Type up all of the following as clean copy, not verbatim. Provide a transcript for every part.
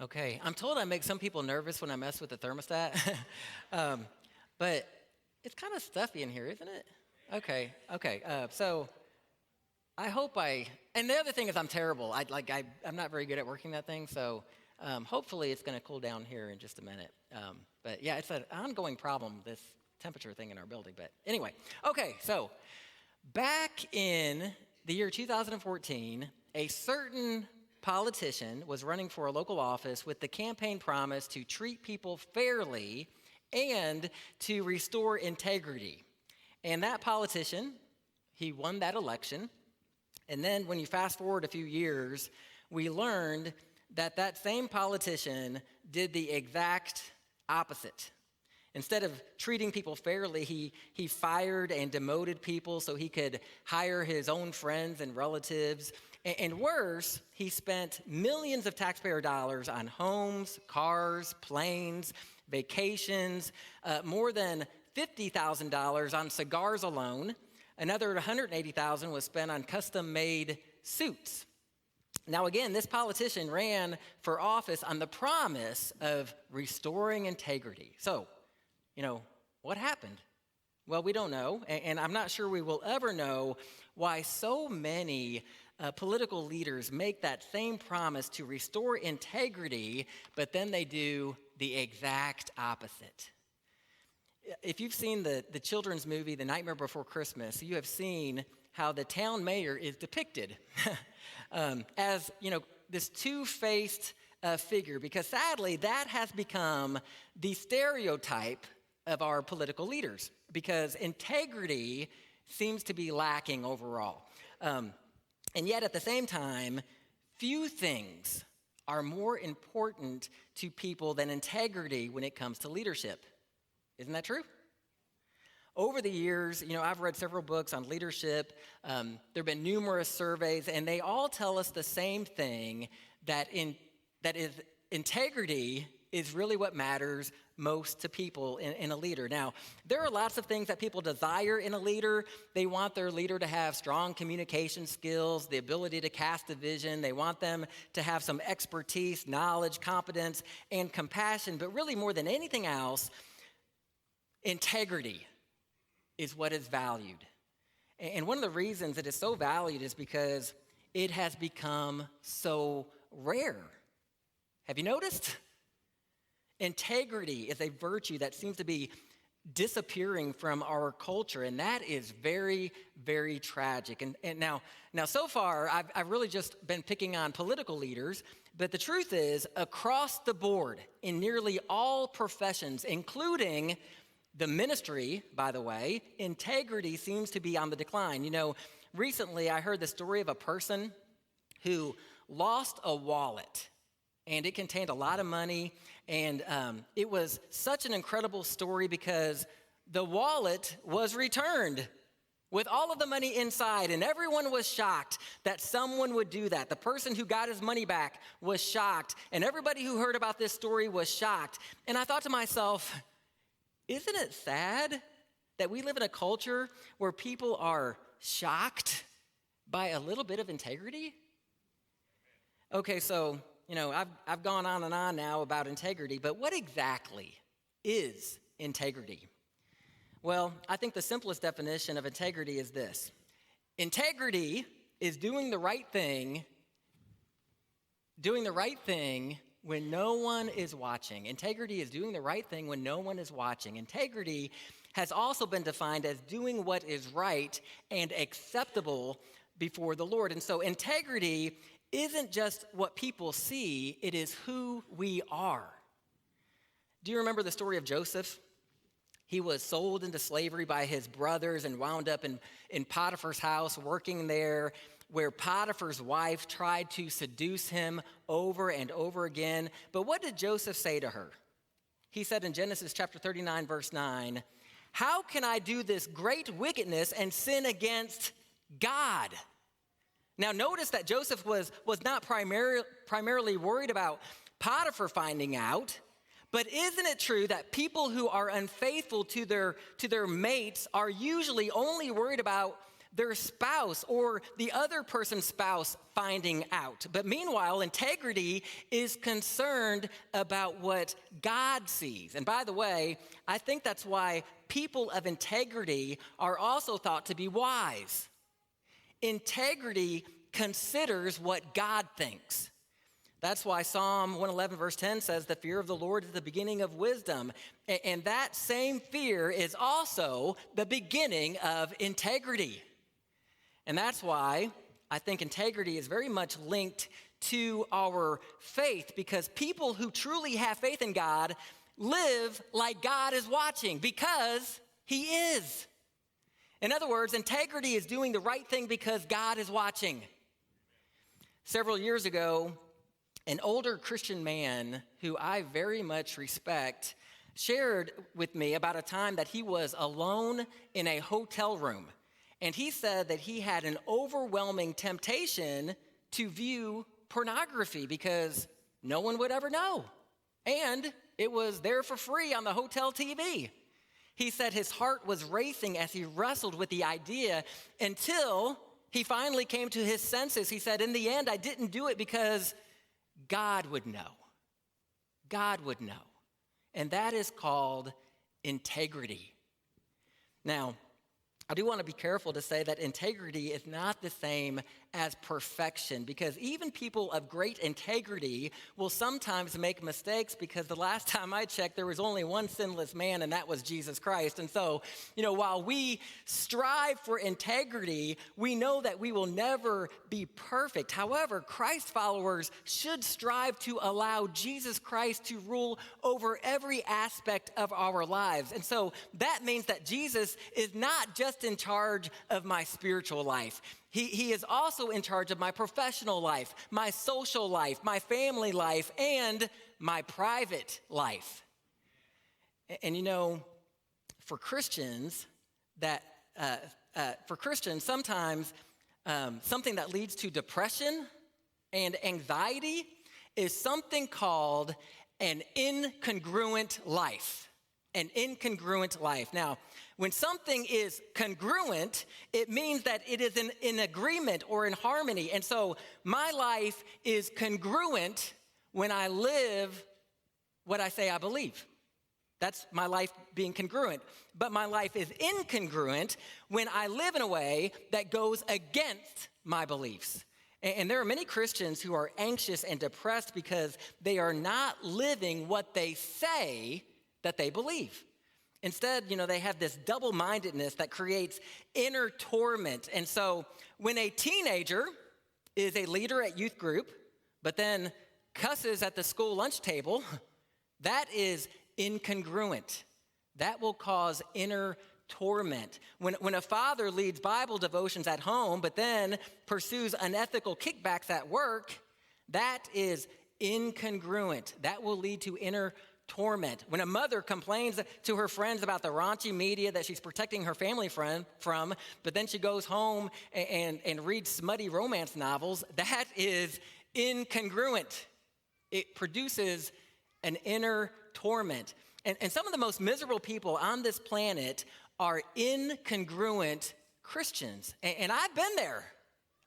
Okay, I'm told I make some people nervous when I mess with the thermostat, but it's kind of stuffy in here, isn't it? Okay. So I hope and the other thing is I'm terrible. I'm not very good at working that thing, so hopefully it's going to cool down here in just a minute. But yeah, it's an ongoing problem, this temperature thing in our building. But anyway, okay, so back in the year 2014, a certain politician was running for a local office with the campaign promise to treat people fairly and to restore integrity. And that politician, he won that election. And then when you fast forward a few years, we learned that that same politician did the exact opposite. Instead of treating people fairly, he fired and demoted people so he could hire his own friends and relatives. And worse, he spent millions of taxpayer dollars on homes, cars, planes, vacations, more than $50,000 on cigars alone. Another $180,000 was spent on custom-made suits. Now again, this politician ran for office on the promise of restoring integrity. So, what happened? Well, we don't know, and I'm not sure we will ever know why so many political leaders make that same promise to restore integrity, but then they do the exact opposite. If you've seen the children's movie, The Nightmare Before Christmas, you have seen how the town mayor is depicted as, this two-faced figure, because sadly, that has become the stereotype of our political leaders, because integrity seems to be lacking overall. And yet at the same time, few things are more important to people than integrity when it comes to leadership. Isn't that true? Over the years, I've read several books on leadership. There have been numerous surveys, and they all tell us the same thing, that integrity is really what matters most to people in a leader. Now, there are lots of things that people desire in a leader. They want their leader to have strong communication skills, the ability to cast a vision. They want them to have some expertise, knowledge, competence, and compassion. But really, more than anything else, integrity is what is valued. And one of the reasons it is so valued is because it has become so rare. Have you noticed? Integrity is a virtue that seems to be disappearing from our culture, and that is very, very tragic. And now so far, I've really just been picking on political leaders, but the truth is, across the board, in nearly all professions, including the ministry, by the way, integrity seems to be on the decline. Recently I heard the story of a person who lost a wallet, and it contained a lot of money, and it was such an incredible story because the wallet was returned with all of the money inside, and everyone was shocked that someone would do that. The person who got his money back was shocked, and everybody who heard about this story was shocked. And I thought to myself, isn't it sad that we live in a culture where people are shocked by a little bit of integrity? Okay, so, I've gone on and on now about integrity, but what exactly is integrity? Well, I think the simplest definition of integrity is this. Integrity is doing the right thing when no one is watching. Integrity is doing the right thing when no one is watching. Integrity has also been defined as doing what is right and acceptable before the Lord. And so integrity isn't just what people see, it is who we are. Do you remember the story of Joseph? He was sold into slavery by his brothers and wound up in Potiphar's house, working there, where Potiphar's wife tried to seduce him over and over again. But what did Joseph say to her? He said in Genesis chapter 39, verse 9, "How can I do this great wickedness and sin against God?" Now notice that Joseph was not primarily worried about Potiphar finding out, but isn't it true that people who are unfaithful to their mates are usually only worried about their spouse or the other person's spouse finding out. But meanwhile, integrity is concerned about what God sees. And by the way, I think that's why people of integrity are also thought to be wise. Integrity considers what God thinks. That's why Psalm 111 verse 10 says, the fear of the Lord is the beginning of wisdom. And that same fear is also the beginning of integrity. And that's why I think integrity is very much linked to our faith, because people who truly have faith in God live like God is watching because he is. In other words, integrity is doing the right thing because God is watching. Several years ago, an older Christian man who I very much respect shared with me about a time that he was alone in a hotel room. And he said that he had an overwhelming temptation to view pornography because no one would ever know. And it was there for free on the hotel TV. He said his heart was racing as he wrestled with the idea until he finally came to his senses. He said, in the end, I didn't do it because God would know. God would know. And that is called integrity. Now, I do want to be careful to say that integrity is not the same as perfection, because even people of great integrity will sometimes make mistakes, because the last time I checked, there was only one sinless man, and that was Jesus Christ. And so, while we strive for integrity, we know that we will never be perfect. However, Christ followers should strive to allow Jesus Christ to rule over every aspect of our lives. And so that means that Jesus is not just in charge of my spiritual life. He is also in charge of my professional life, my social life, my family life, and my private life. And for Christians, sometimes something that leads to depression and anxiety is something called an incongruent life. An incongruent life. Now, when something is congruent, it means that it is in agreement or in harmony. And so my life is congruent when I live what I say I believe. That's my life being congruent. But my life is incongruent when I live in a way that goes against my beliefs. And there are many Christians who are anxious and depressed because they are not living what they say that they believe. Instead, they have this double-mindedness that creates inner torment. And so when a teenager is a leader at youth group, but then cusses at the school lunch table, that is incongruent. That will cause inner torment. When a father leads Bible devotions at home, but then pursues unethical kickbacks at work, that is incongruent. That will lead to inner torment. When a mother complains to her friends about the raunchy media that she's protecting her family from, but then she goes home and reads smutty romance novels, that is incongruent. It produces an inner torment. And some of the most miserable people on this planet are incongruent Christians. And I've been there.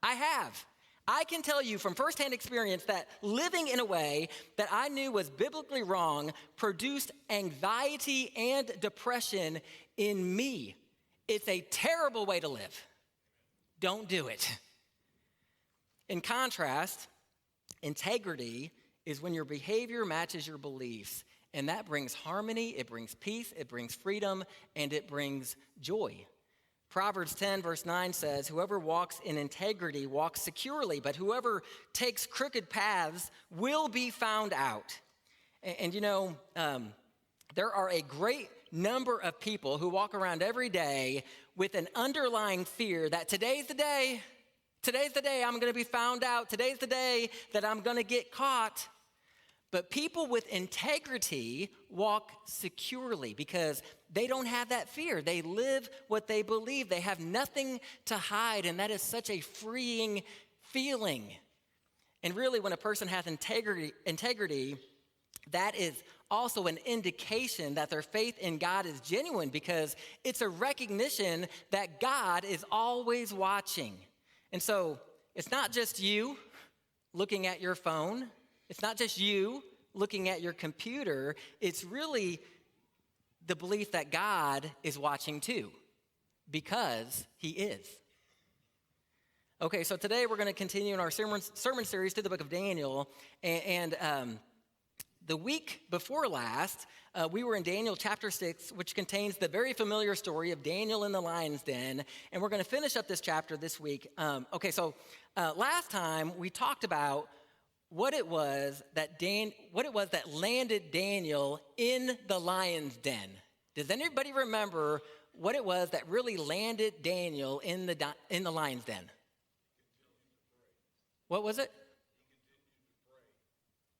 I have. I can tell you from firsthand experience that living in a way that I knew was biblically wrong produced anxiety and depression in me. It's a terrible way to live. Don't do it. In contrast, integrity is when your behavior matches your beliefs, and that brings harmony, it brings peace, it brings freedom, and it brings joy. Proverbs 10 verse 9 says, whoever walks in integrity walks securely, but whoever takes crooked paths will be found out. And there are a great number of people who walk around every day with an underlying fear that today's the day I'm going to be found out. Today's the day that I'm going to get caught. But people with integrity walk securely because they don't have that fear. They live what they believe. They have nothing to hide, and that is such a freeing feeling. And really, when a person has integrity, that is also an indication that their faith in God is genuine, because it's a recognition that God is always watching. And so it's not just you looking at your phone. It's not just you looking at your computer. It's really the belief that God is watching too, because he is. Okay, so today we're going to continue in our sermon series through the book of Daniel. And the week before last, we were in Daniel chapter 6, which contains the very familiar story of Daniel in the lion's den. And we're going to finish up this chapter this week. Last time we talked about what it was that landed Daniel in the lion's den. Does anybody remember what it was that really landed Daniel in the lion's den? What was it?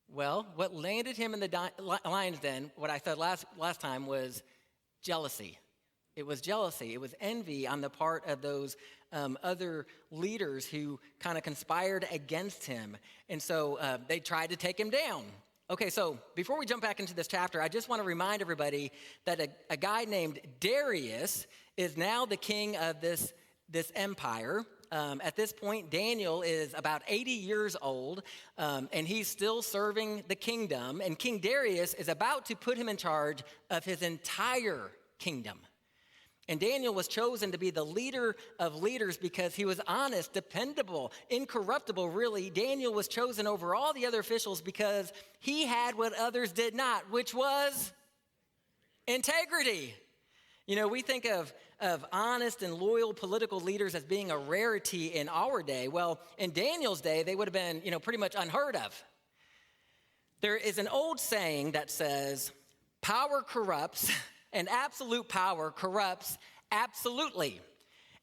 Well, what landed him in the lion's den, what I said last time, was jealousy. It was jealousy. It was envy on the part of those other leaders who kind of conspired against him. And so they tried to take him down. Okay, so before we jump back into this chapter, I just want to remind everybody that a guy named Darius is now the king of this empire. At this point, Daniel is about 80 years old, and he's still serving the kingdom. And King Darius is about to put him in charge of his entire kingdom. And Daniel was chosen to be the leader of leaders because he was honest, dependable, incorruptible, really. Daniel was chosen over all the other officials because he had what others did not, which was integrity. You know, we think of honest and loyal political leaders as being a rarity in our day. Well, in Daniel's day, they would have been, pretty much unheard of. There is an old saying that says, power corrupts, and absolute power corrupts absolutely.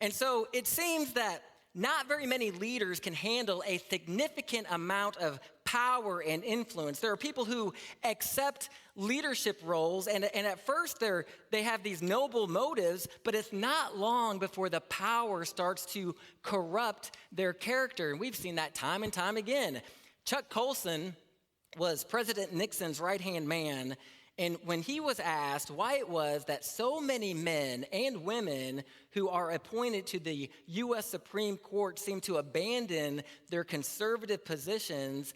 And so it seems that not very many leaders can handle a significant amount of power and influence. There are people who accept leadership roles, and at first they have these noble motives, but it's not long before the power starts to corrupt their character. And we've seen that time and time again. Chuck Colson was President Nixon's right-hand man, and when he was asked why it was that so many men and women who are appointed to the U.S. Supreme Court seem to abandon their conservative positions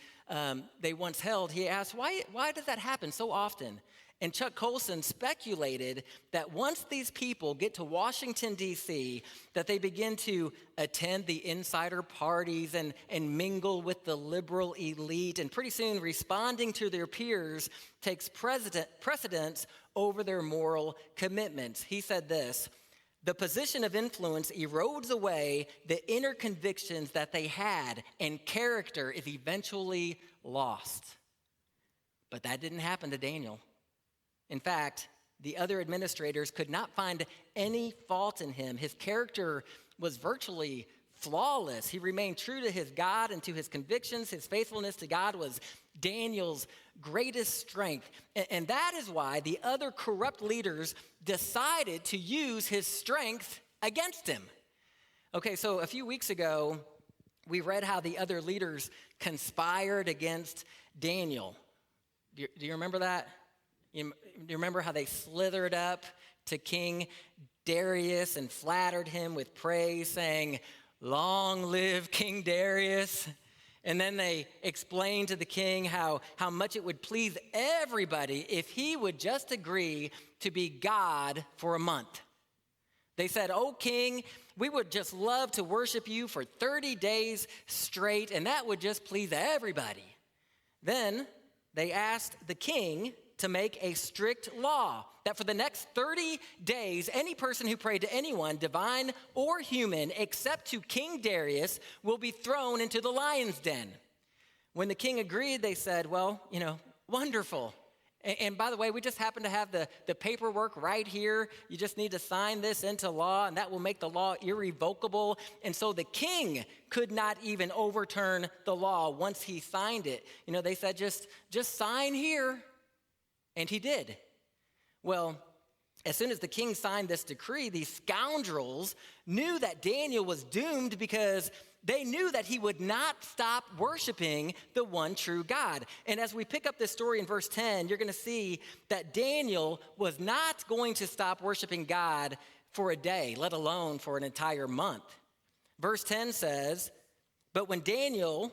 they once held, he asked, why does that happen so often? And Chuck Colson speculated that once these people get to Washington, D.C., that they begin to attend the insider parties and mingle with the liberal elite, and pretty soon responding to their peers takes precedence over their moral commitments. He said this: the position of influence erodes away the inner convictions that they had, and character is eventually lost. But that didn't happen to Daniel. In fact, the other administrators could not find any fault in him. His character was virtually flawless. He remained true to his God and to his convictions. His faithfulness to God was Daniel's greatest strength. And that is why the other corrupt leaders decided to use his strength against him. Okay, so a few weeks ago, we read how the other leaders conspired against Daniel. Do you remember that? Do you remember how they slithered up to King Darius and flattered him with praise, saying, "Long live King Darius"? And then they explained to the king how much it would please everybody if he would just agree to be God for a month. They said, "Oh, king, we would just love to worship you for 30 days straight, and that would just please everybody." Then they asked the king to make a strict law that for the next 30 days, any person who prayed to anyone, divine or human, except to King Darius, will be thrown into the lion's den. When the king agreed, they said, "Well, wonderful. And by the way, we just happen to have the paperwork right here. You just need to sign this into law, and that will make the law irrevocable." And so the king could not even overturn the law once he signed it. They said, just sign here. And he did. Well, As soon as the king signed this decree, these scoundrels knew that Daniel was doomed because they knew that he would not stop worshiping the one true God. And as we pick up this story in verse 10, you're going to see that Daniel was not going to stop worshiping God for a day, let alone for an entire month. Verse 10 says, "But when Daniel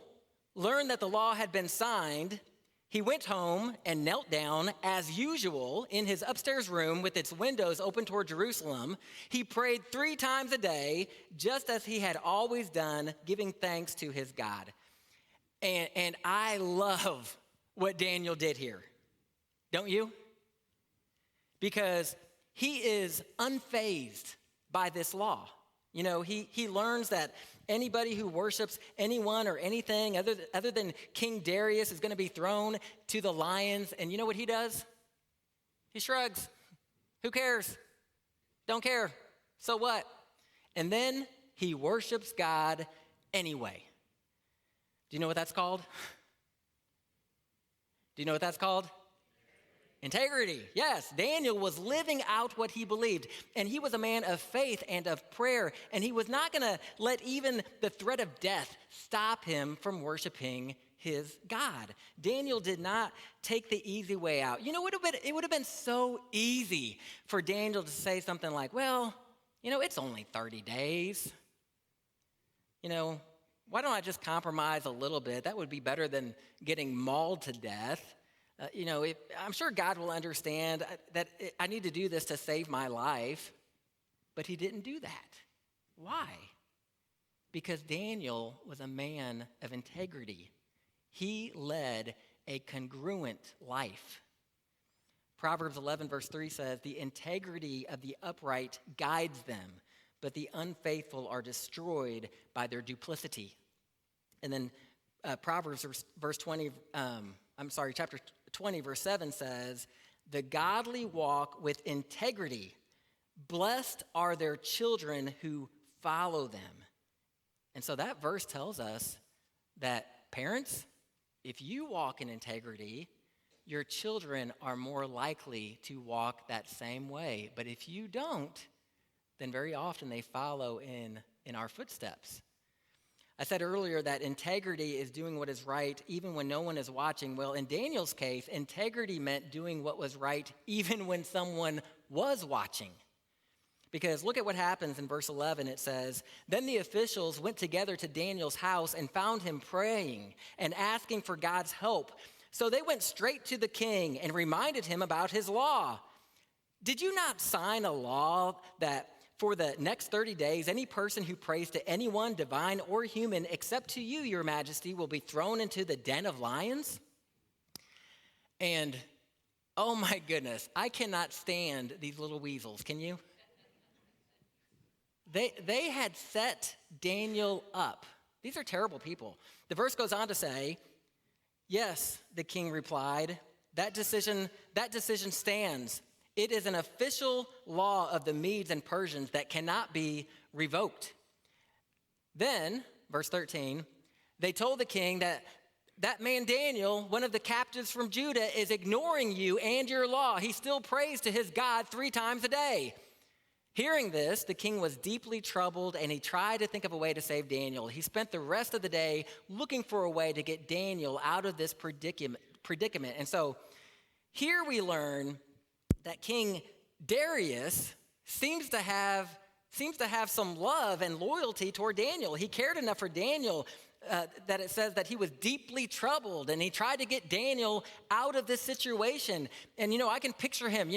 learned that the law had been signed, he went home and knelt down as usual in his upstairs room with its windows open toward Jerusalem. He prayed 3 times a day, just as he had always done, giving thanks to his God." And I love what Daniel did here. Don't you? Because he is unfazed by this law. You know, he learns that anybody who worships anyone or anything other than King Darius is going to be thrown to the lions. And you know what he does? He shrugs. Who cares? Don't care. So what? And then he worships God anyway. Do you know what that's called? Do you know what that's called? Integrity. Yes, Daniel was living out what he believed, and he was a man of faith and of prayer, and he was not going to let even the threat of death stop him from worshiping his God. Daniel did not take the easy way out. You know, it would have been so easy for Daniel to say something like, well, you know, it's only 30 days. You know, why don't I just compromise a little bit? That would be better than getting mauled to death. I'm sure God will understand that I need to do this to save my life. But he didn't do that. Why? Because Daniel was a man of integrity. He led a congruent life. Proverbs 11 verse 3 says, "The integrity of the upright guides them, but the unfaithful are destroyed by their duplicity." And then Proverbs chapter 20, verse 7 says, "The godly walk with integrity. Blessed are their children who follow them." And so that verse tells us that parents, if you walk in integrity, your children are more likely to walk that same way. But if you don't, then very often they follow in our footsteps. I said earlier that integrity is doing what is right even when no one is watching. Well, in Daniel's case, integrity meant doing what was right even when someone was watching. Because look at what happens in verse 11. It says, "Then the officials went together to Daniel's house and found him praying and asking for God's help. So they went straight to the king and reminded him about his law. 'Did you not sign a law that for the next 30 days, any person who prays to anyone, divine or human, except to you, your majesty, will be thrown into the den of lions?' And oh my goodness, I cannot stand these little weasels. Can you? They had set Daniel up. These are terrible people. The verse goes on to say, "Yes," the king replied, that decision stands. It is an official law of the Medes and Persians that cannot be revoked." Then, verse 13, "They told the king that man Daniel, one of the captives from Judah, is ignoring you and your law. He still prays to his God 3 times a day." Hearing this, the king was deeply troubled, and he tried to think of a way to save Daniel. He spent the rest of the day looking for a way to get Daniel out of this predicament. And so here we learn that King Darius seems to have some love and loyalty toward Daniel. He cared enough for Daniel that it says that he was deeply troubled, and he tried to get Daniel out of this situation. And, I can picture him,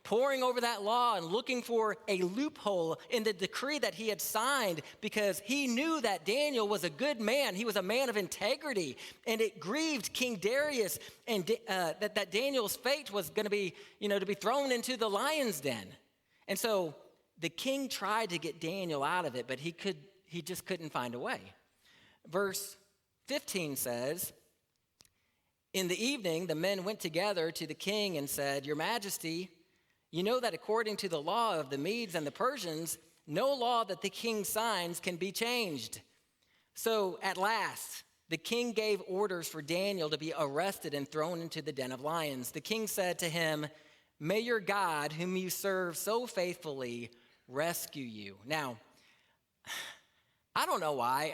poring over that law and looking for a loophole in the decree that he had signed, because he knew that Daniel was a good man. He was a man of integrity, and it grieved King Darius and that Daniel's fate was going to be, to be thrown into the lion's den. And so the king tried to get Daniel out of it, but he just couldn't find a way. Verse 15 says, "In the evening, the men went together to the king and said, 'Your Majesty, you know that according to the law of the Medes and the Persians, no law that the king signs can be changed.' So at last, the king gave orders for Daniel to be arrested and thrown into the den of lions. The king said to him, May your God, whom you serve so faithfully, rescue you. Now, I don't know why.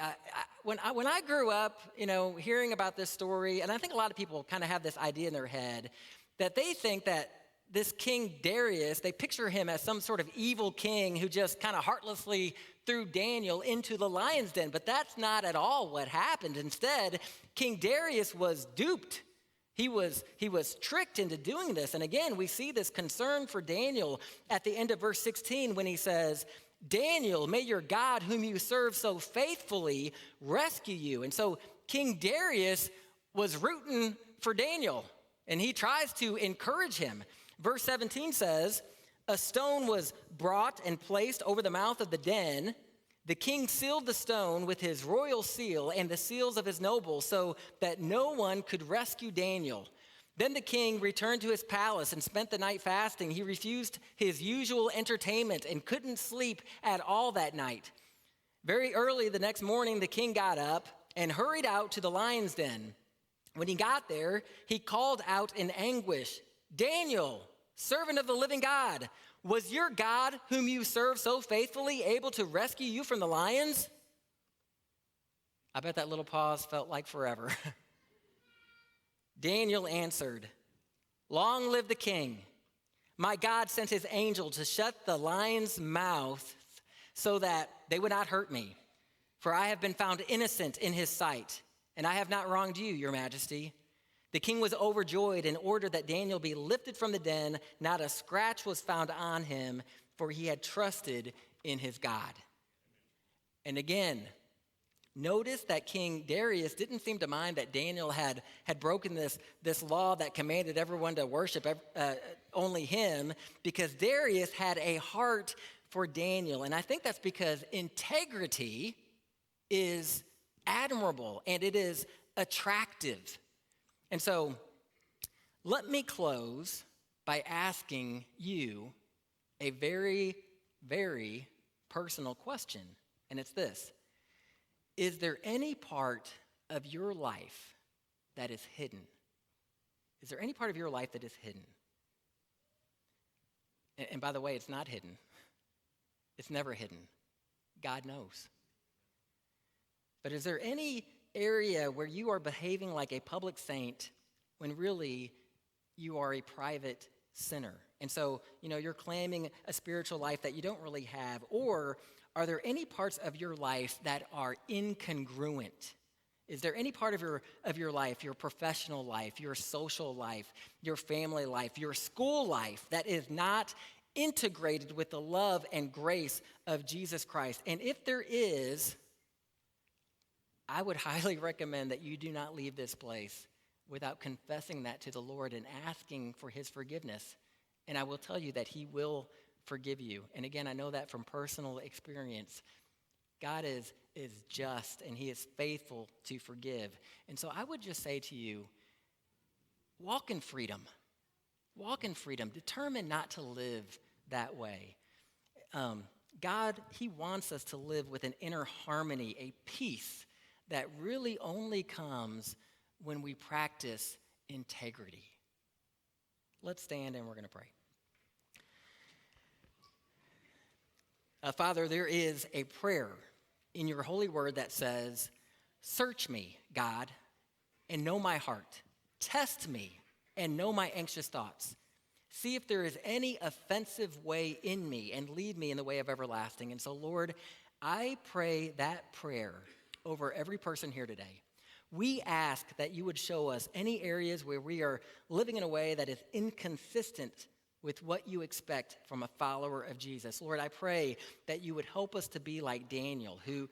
When I grew up, hearing about this story, and I think a lot of people kind of have this idea in their head that they think that this King Darius, they picture him as some sort of evil king who just kind of heartlessly threw Daniel into the lion's den. But that's not at all what happened. Instead, King Darius was duped. He was tricked into doing this. And again, we see this concern for Daniel at the end of verse 16 when he says, Daniel, may your God, whom you serve so faithfully, rescue you. And so King Darius was rooting for Daniel, and he tries to encourage him. Verse 17 says, a stone was brought and placed over the mouth of the den. The king sealed the stone with his royal seal and the seals of his nobles so that no one could rescue Daniel. Then the king returned to his palace and spent the night fasting. He refused his usual entertainment and couldn't sleep at all that night. Very early the next morning, the king got up and hurried out to the lion's den. When he got there, he called out in anguish, Daniel, servant of the living God, was your God, whom you serve so faithfully, able to rescue you from the lions? I bet that little pause felt like forever. Daniel answered, long live the king. My God sent his angel to shut the lion's mouth so that they would not hurt me. For I have been found innocent in his sight, and I have not wronged you, your majesty. The king was overjoyed and ordered that Daniel be lifted from the den. Not a scratch was found on him, for he had trusted in his God. And again, notice that King Darius didn't seem to mind that Daniel had broken this law that commanded everyone to worship only him, because Darius had a heart for Daniel. And I think that's because integrity is admirable and it is attractive. And so let me close by asking you a very, very personal question. And it's this. Is there any part of your life that is hidden? Is there any part of your life that is hidden? And by the way, it's not hidden. It's never hidden. God knows. But is there any area where you are behaving like a public saint when really you are a private sinner? And so, you're claiming a spiritual life that you don't really have. Or are there any parts of your life that are incongruent? Is there any part of your life, your professional life, your social life, your family life, your school life that is not integrated with the love and grace of Jesus Christ? And if there is, I would highly recommend that you do not leave this place without confessing that to the Lord and asking for his forgiveness. And I will tell you that he will forgive you. And again, I know that from personal experience. God is just and he is faithful to forgive. And so I would just say to you, walk in freedom. Walk in freedom. Determine not to live that way. God, he wants us to live with an inner harmony, a peace that really only comes when we practice integrity. Let's stand and we're going to pray. Father, there is a prayer in your holy word that says, search me, God, and know my heart. Test me and know my anxious thoughts. See if there is any offensive way in me and lead me in the way of everlasting. And so, Lord, I pray that prayer over every person here today. We ask that you would show us any areas where we are living in a way that is inconsistent with what you expect from a follower of Jesus. Lord, I pray that you would help us to be like Daniel, who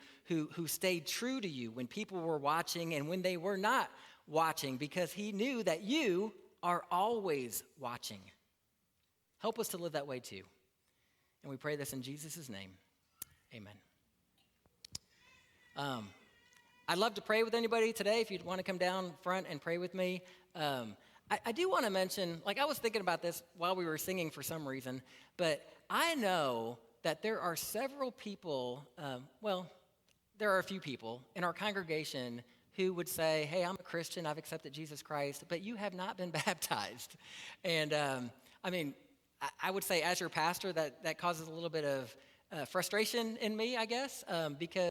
stayed true to you when people were watching and when they were not watching, because he knew that you are always watching. Help us to live that way too. And we pray this in Jesus' name. Amen. I'd love to pray with anybody today if you'd want to come down front and pray with me. I do want to mention, I was thinking about this while we were singing for some reason, but I know that there are several people, there are a few people in our congregation who would say, hey, I'm a Christian, I've accepted Jesus Christ, but you have not been baptized. And I mean, I would say as your pastor, that causes a little bit of frustration in me, I guess, because